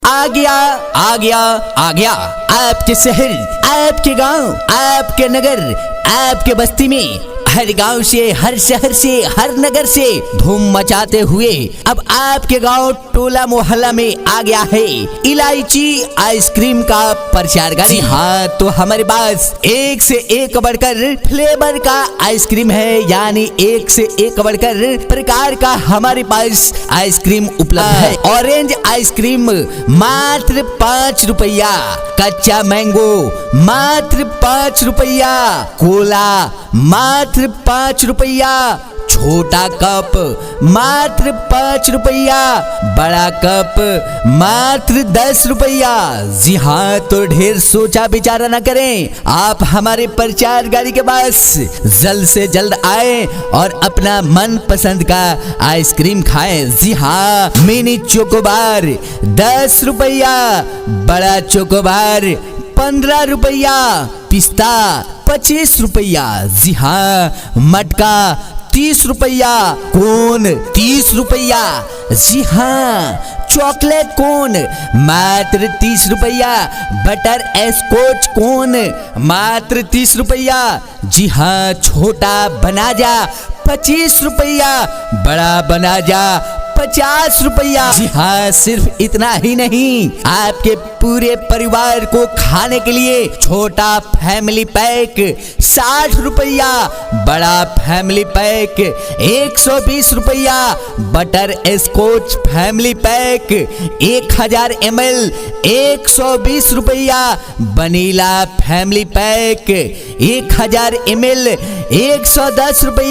आ गया आ गया आ गया आपके शहर, आपके गांव, आपके नगर, आपके बस्ती में हर गांव से, हर शहर से, हर नगर से धूम मचाते हुए अब आपके गांव, टोला, मोहल्ला में आ गया है इलायची आइसक्रीम का प्रचारगार। जी हाँ, तो हमारे पास एक से एक बढ़कर फ्लेवर का आइसक्रीम है, यानी एक से एक बढ़कर प्रकार का हमारे पास आइसक्रीम उपलब्ध है। ऑरेंज आइसक्रीम मात्र 5 रुपया, कच्चा मैंगो मात्र 5 रुपया, कोला मात्र 5 रुपया, छोटा कप मात्र 5 रुपया, बड़ा कप मात्र 10 रुपया। जी हाँ, तो ढेर सोचा विचारा न करें, आप हमारे प्रचार गाड़ी के पास जल्द से जल्द आए और अपना मन पसंद का आइसक्रीम खाएं। जी हाँ, मिनी चोकोबार 10 रुपया, बड़ा चोकोबार 15 रुपया, पिस्ता 25 रुपया। जी हाँ, मटका 30 रुपया, कोन 30 रुपया। जी हाँ, चॉकलेट कोन मात्र 30 रुपया, बटर स्कॉच कोन मात्र 30 रुपया। जी हाँ, छोटा बनाजा 25 रुपया, बड़ा बनाजा 50 रुपया। जी हाँ, सिर्फ इतना ही नहीं, आपके पूरे परिवार को खाने के लिए छोटा फैमिली पैक 60 रुपया, बड़ा फैमिली पैक 120 रुपया, butterscotch family pack 1000 ml 120 रुपया, वनीला फैमिली पैक 1000 ml 110 रुपया।